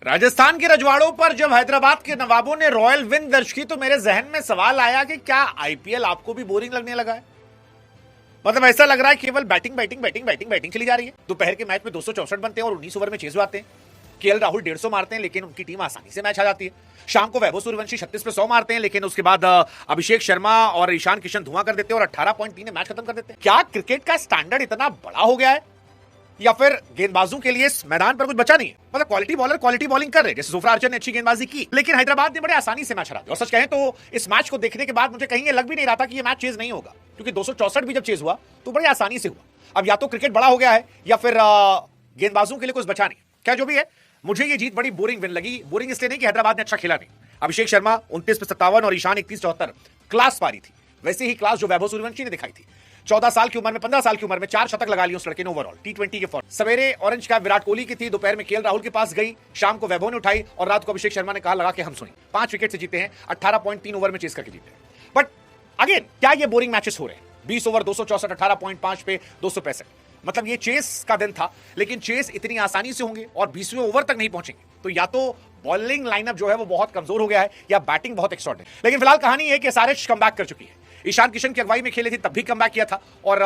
राजस्थान के रजवाड़ों पर जब हैदराबाद के नवाबों ने रॉयल विन दर्ज की तो मेरे जहन में सवाल आया कि क्या आईपीएल आपको भी बोरिंग लगने लगा है। मतलब ऐसा लग रहा है केवल batting batting batting batting batting चली जा रही है। दोपहर के मैच में 264 बनते हैं और 19 ओवर में चेज आते हैं। केएल राहुल 150 मारते हैं लेकिन उनकी टीम आसानी से मैच आ जाती है। शाम को वैभव सूर्यवंशी 36 पे 100 मारते हैं लेकिन उसके बाद अभिषेक शर्मा और ईशान किशन धुआं कर देते हैं और 18.3 में मैच खत्म कर देते हैं। क्या क्रिकेट का स्टैंडर्ड इतना बड़ा हो गया है या फिर गेंदबाजों के लिए इस मैदान पर कुछ बचा नहीं है। मतलब क्वालिटी बॉलर क्वालिटी बॉलिंग कर रहे हैं, जैसे जोफ्रा आर्चर ने अच्छी गेंदबाजी की लेकिन हैदराबाद ने बड़े आसानी से मैच हरा दिया। और सच कहें तो इस मैच को देखने के बाद मुझे कहीं ये लग भी नहीं रहा था कि ये मैच चेज नहीं होगा, क्योंकि 264 भी जब चेज हुआ तो बड़ी आसानी से हुआ। अब या तो क्रिकेट बड़ा हो गया है या फिर गेंदबाजों के लिए कुछ बचा नहीं। क्या जो भी है, मुझे ये जीत बड़ी बोरिंग विन लगी। बोरिंग इसलिए नहीं कि हैदराबाद ने अच्छा खेला नहीं। अभिषेक शर्मा 29 पे 57 और ईशान 31-74 क्लास पारी थी, वैसे ही क्लास जो वैभव सूर्यवंशी ने दिखाई थी। 14 साल की उम्र में 15 साल की उम्र में 4 शतक लगा लिए उस लड़के ने ओवरऑल टी20 के फॉर्म। सवेरे ऑरेंज कैप विराट कोहली की थी, दोपहर में केएल राहुल के पास गई, शाम को वैभव ने उठाई और रात को अभिषेक शर्मा ने कहा लगा के हम सुनी। 5 विकेट से जीते हैं, 18.3 ओवर में चेस करके जीते हैं। बट अगेन क्या ये बोरिंग मैचेस हो रहे हैं? 20 ओवर 264, 18.5 पे 265। मतलब ये चेस का दिन था लेकिन चेस इतनी आसानी से होंगे और 20वें ओवर तक नहीं पहुंचेंगे। तो या तो बॉलिंग लाइनअप जो है वो बहुत कमजोर हो गया है या बैटिंग बहुत एक्स्ट्राऑर्डिनरी। लेकिन फिलहाल कहानी है कि एसआरएच कमबैक कर चुकी है। ईशान किशन की अगुवाई में खेले थे तब भी कमबैक किया था और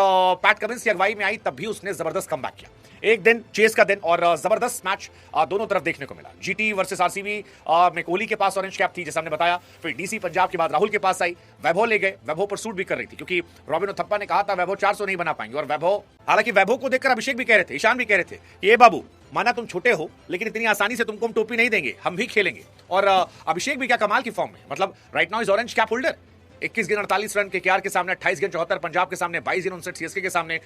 पैट कमिंस की अगुवाई में आई तब भी उसने जबरदस्त कमबैक किया। एक दिन चेस का दिन और जबरदस्त मैच दोनों तरफ देखने को मिला। जीटी वर्सेस आरसीबी में कोहली के पास ऑरेंज कैप थी जैसा हमने बताया, फिर डीसी पंजाब के बाद राहुल के पास आई, वैभव ले गए। वैभव पर सूट भी कर रही थी क्योंकि रॉबिन उथप्पा ने कहा था वैभव 400 नहीं बना पाएंगे और वैभव, हालांकि वैभव को देखकर अभिषेक भी कह रहे थे, ईशान भी कह रहे थे कि ये बाबू माना तुम छोटे हो लेकिन इतनी आसानी से तुमको हम टोपी नहीं देंगे, हम भी खेलेंगे। और अभिषेक भी क्या कमाल की फॉर्म में, मतलब right now is orange cap holder. 21 गेंद 48 रन केकेआर के सामने, 28 गेंद 74 पंजाब के सामने, 22 गेंद 59 सीएसके के सामने,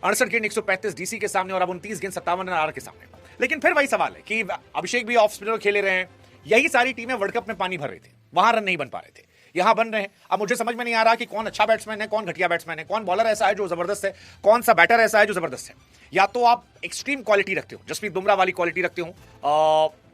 68 गेंद 135 डीसी के सामने और अब 29 गेंद 57 रन आर के सामने। लेकिन फिर वही सवाल है कि अभिषेक भी ऑफ स्पिनर खेले रहे हैं। यही सारी टीमें वर्ल्ड कप में पानी भर रही थी, वहां रन नहीं बन पा रहे थे, यहां बन रहे हैं। अब मुझे समझ में नहीं आ रहा कि कौन अच्छा बैट्समैन है, कौन घटिया बैट्समैन है, कौन बॉलर ऐसा है जो जबरदस्त है, कौन सा बैटर ऐसा है जो जबरदस्त है। या तो आप एक्सट्रीम क्वालिटी रखते हो, जसप्रीत बुमराह वाली क्वालिटी रखते हो,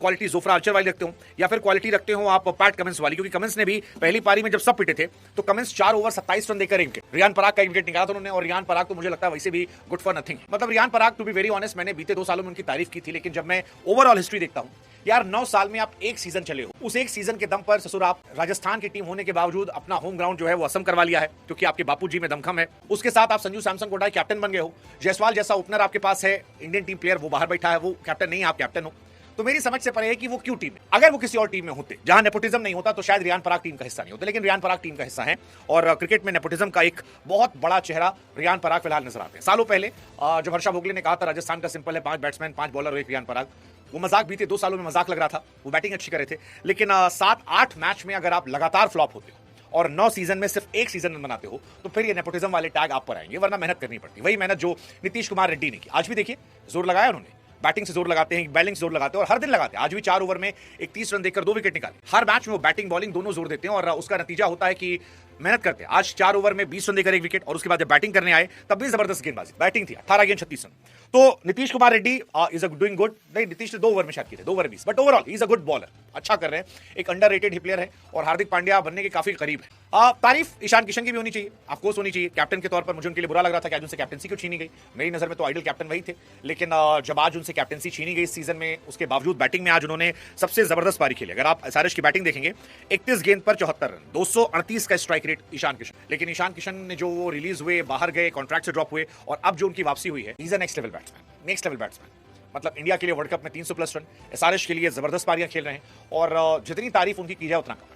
क्वालिटी जोफ्रा आर्चर वाली रखते हो, या फिर क्वालिटी रखते हो आप पैट कमिंस वाली, क्योंकि कमिंस ने भी पहली पारी में जब सब पिटे थे तो कमिंस 4 ओवर 27 रन देकर विकेट, रियान पराग का विकेट निकाला था उन्होंने। और रियान पराग तो मुझे लगता है वैसे भी गुड फॉर नथिंग। मतलब Riyan Parag, to be very honest, मैंने बीते 2 सालों में उनकी तारीफ की थी, लेकिन जब मैं ओवरऑल हिस्ट्री देखता हूं, यार 9 साल में आप एक सीजन चले हो, उस एक सीजन के दम पर ससुर आप राजस्थान की टीम होने के बावजूद अपना होम ग्राउंड जो है वो असम करवा लिया है, क्योंकि आपके बापूजी में दमखम है। उसके साथ आप संजू सैमसन कोटाई कैप्टन बन गए हो, जायसवाल जैसा ओपनर आपके पास है, इंडियन टीम प्लेयर वो बाहर बैठा है, वो कैप्टन नहीं, आप कैप्टन हो। तो मेरी समझ से परे है कि वो क्यों टीम है। अगर वो किसी और टीम में होते जहां नेपोटिज्म नहीं होता तो शायद रियान पराग टीम का हिस्सा नहीं होता, लेकिन रियान पराग टीम का हिस्सा है और क्रिकेट में नेपोटिज्म का एक बहुत बड़ा चेहरा रियान पराग फिलहाल नजर आते हैं। सालों पहले जब हर्षा भोगले ने कहा था राजस्थान का सिंपल है 5 बैट्समैन 5 बॉलर और 1 रियान पराग, वो मजाक भी थे, 2 सालों में मजाक लग रहा था, वो बैटिंग अच्छी कर रहे थे। लेकिन 7-8 मैच में अगर आप लगातार फ्लॉप होते हो और 9 सीजन में सिर्फ 1 सीजन बनाते हो तो फिर ये नेपोटिज्म वाले टैग आप पर आएंगे, वरना मेहनत करनी पड़ती। वही मेहनत जो नीतीश कुमार रेड्डी ने की। आज भी देखिए जोर लगाया उन्होंने, बैटिंग से जोर लगाते हैं, बॉलिंग से जोर लगाते हैं और हर दिन लगाते हैं। आज भी 4 ओवर में 31 रन देकर 2 विकेट निकाले। हर मैच में वो बैटिंग बॉलिंग दोनों जोर देते हैं और उसका नतीजा होता है कि मेहनत करते हैं। आज 4 ओवर में 20 रन देकर 1 विकेट और उसके बाद जब बैटिंग करने आए तब भी जबरदस्त गेंदबाजी, बैटिंग थी 18 गेंद 36 रन। तो Nitish Kumar Reddy is a doing good. नहीं, नीतीश ने 2 ओवर में शायद किए थे, 2 over 20, but overall he is a good bowler, अच्छा कर रहे हैं, एक अंडररेटेड प्लेयर है और हार्दिक पांड्या बनने के काफी करीब है। तारीफ ईशान किशन की भी होनी चाहिए, ऑफकोर्स होनी चाहिए। कैप्टन के तौर पर मुझे उनके लिए बुरा लग रहा था कि आज उनसे कैप्टनसी क्यों छीनी गई। मेरी नजर में तो आइडल कैप्टन वही थे, लेकिन जब आज उनसे कैप्टनसी छीनी गई इस सीजन में, उसके बावजूद बैटिंग में आज उन्होंने सबसे जबरदस्त पारी खेली। अगर आप एसआरएच की बैटिंग देखेंगे, 31 गेंद पर 74 रन, 238 का स्ट्राइक रेट ईशान किशन। लेकिन ईशान किशन ने जो वो रिलीज हुए, बाहर गए, कॉन्ट्रैक्ट से ड्रॉप हुए और अब जो उनकी वापसी हुई है, is a next level batsman, next level batsman. मतलब इंडिया के लिए वर्ल्ड कप में 300+ रन, एसआरएच के लिए जबरदस्त पारियां खेल रहे हैं और जितनी तारीफ उनकी की जाए उतना कम है।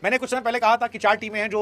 मैंने कुछ समय पहले कहा था कि 4 टीमें हैं जो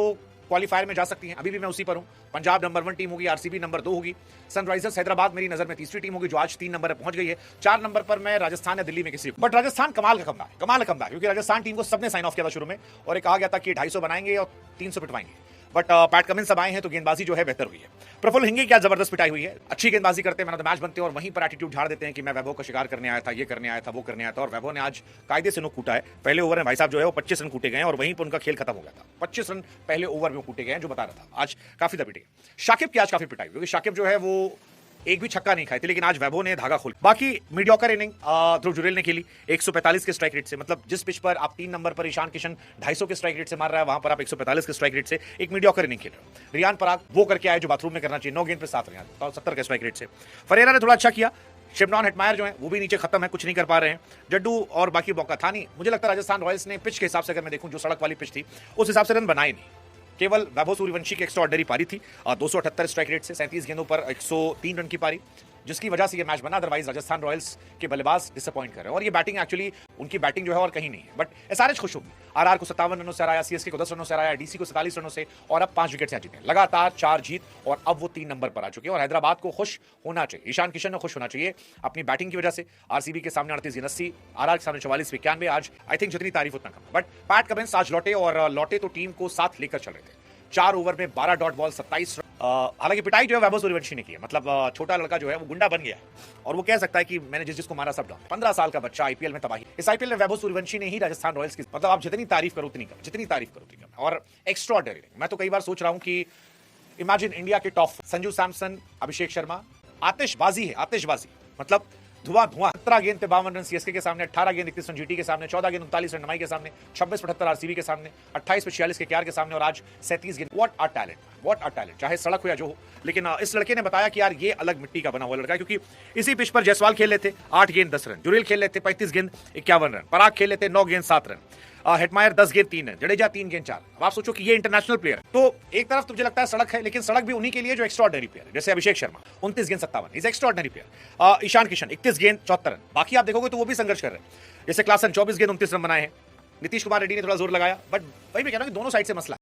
क्वालिफायर में जा सकती हैं, अभी भी मैं उसी पर हूं। पंजाब नंबर 1 टीम होगी, आरसीबी नंबर 2 होगी, सनराइजर्स हैदराबाद मेरी नजर में तीसरी टीम होगी जो आज 3 नंबर पर पहुंच गई है। 4 नंबर पर मैं राजस्थान या दिल्ली में किसी, बट राजस्थान कमाल का कमबैक, कमाल का कमबैक, क्योंकि राजस्थान टीम को सबने साइन ऑफ किया था शुरू में और कहा गया था कि 250 बनाएंगे और 300 पिटवाएंगे। बट पैट कमिंस अब आए हैं तो गेंदबाजी जो है बेहतर हुई है। प्रफुल्ल हिंगे क्या जबरदस्त पिटाई हुई है, अच्छी गेंदबाजी करते हैं, मैन ऑफ द मैच बनते हैं और वहीं पर एटीट्यूड झाड़ देते हैं कि मैं वैभव का शिकार करने आया था, ये करने आया था, वो करने आया था। और वैभव ने आज कायदे से नुक कूटा है। पहले ओवर में भाई साहब जो है वो 25 रन कूटे गए और वहीं पर उनका खेल खत्म हो गया था। 25 रन पहले ओवर में कूटे गए, जो बता रहा था। आज काफी दबिटे। शाकिब की आज काफी पिटाई, क्योंकि शाकिब जो है वो एक भी छक्का नहीं खाए थे, लेकिन आज वैभव ने धागा खोल। बाकी मीडियोकर इनिंग ध्रुव जुरेल ने खेली 145 के स्ट्राइक रेट से। मतलब जिस पिच पर आप 3 नंबर पर ईशान किशन 250 के स्ट्राइक रेट से मार रहा है, वहां पर आप 145 के स्ट्राइक रेट से एक मीडियोकर इनिंग खेल रहे हो। रियान पराग वो करके आए जो बाथरूम में करना चाहिए, 9 गेंद पे 7 रन, 70 के स्ट्राइक रेट से। फरेरा ने थोड़ा अच्छा किया, शिवनॉन हेटमायर जो है वो भी नीचे खत्म है, कुछ नहीं कर पा रहे हैं। जड्डू और बाकी मौका था नहीं। मुझे लगता है राजस्थान रॉयल्स ने पिच के हिसाब से, अगर मैं देखूं जो सड़क वाली पिच थी, उस हिसाब से रन बनाए नहीं। केवल वैभव सूर्यवंशी की एक्स्ट्राऑर्डिनरी पारी थी, 278 स्ट्राइक रेट से 37 गेंदों पर 103 रन की पारी, जिसकी वजह से ये मैच बना। अदरवाइज राजस्थान रॉयल्स के बल्लेबाज डिसअपॉइंट कर रहे हैं और ये बैटिंग एक्चुअली उनकी बैटिंग जो है और कहीं नहीं है। बट एसआरएच खुश होगी, आरआर को 57 रनों से हराया, सीएसके को 10 रनों से हराया, डीसी को 47 रनों से, और अब 5 विकेट से जीते, लगातार 4 जीत, और अब वो 3 नंबर पर आ चुके हैं। और हैदराबाद को खुश होना चाहिए, ईशान किशन को खुश होना चाहिए अपनी बैटिंग की वजह से। आरसीबी के सामने 38 गेंद 80, आरआर के सामने 44 91। आज आई थिंक जितनी तारीफ उतना कम। बट पैट कमिंस आज लौटे और लौटे तो टीम को साथ लेकर चल रहे थे। 4 ओवर में 12 डॉट बॉल 27 रन। हालांकि पिटाई जो है वैभव सूर्यवंशी ने की है, मतलब छोटा लड़का जो है वो गुंडा बन गया है और वो कह सकता है कि मैंने जिसको मारा सब डाउन। 15 साल का बच्चा आईपीएल में तबाही। इस आईपीएल में वैभव सूर्यवंशी ने ही राजस्थान रॉयल्स की, मतलब आप जितनी तारीफ करो उतनी कम, जितनी तारीफ करो उतनी कम। और एक्स्ट्राऑर्डिनरी, मैं तो कई बार सोच रहा हूं कि इमेजिन इंडिया के टॉप संजू सैमसन, अभिषेक शर्मा, आतिशबाजी है, आतिशबाजी, मतलब धुआं धुआं। 17 गेंद पे 52 रन सीएसके के सामने, 18 गेंद 31 रन जीटी के सामने, 14 गेंद 39 रन नमाई के सामने, 26 पे 78 आरसीबी के सामने, 28 पे 46 के केआर के सामने, और आज 37 गेंद। What a talent, what a talent, चाहे सड़क हो या जो हो। लेकिन इस लड़के ने बताया कि यार ये अलग मिट्टी का बना हुआ लड़का है, क्योंकि इसी पिच पर जायसवाल खेल लेते 8 गेंद 10 रन, जुरेल खेल लेते 35 गेंद 51 रन, पराग खेल लेते 9 गेंद 7 रन, हेटमायर 10 गेंद 3 रन, जडेजा 3 गेंद 4। अब आप सोचो कि ये इंटरनेशनल प्लेयर है, तो एक तरफ तो मुझे लगता है सड़क है, लेकिन सड़क भी उन्हीं के लिए जो एक्स्ट्राऑर्डिनरी प्लेयर है, जैसे अभिषेक शर्मा 29 गेंद 57, is extraordinary player. Ishan Kishan 31 गेंद 74 रन। बाकी आप देखोगे तो वो भी संघर्ष कर रहे हैं, जैसे क्लासन 24 गेंद 29 रन बनाए हैं। नीतीश कुमार रेड्डी ने थोड़ा जोर लगाया, बट वही मैं कह रहा हूं कि दोनों साइड से मसला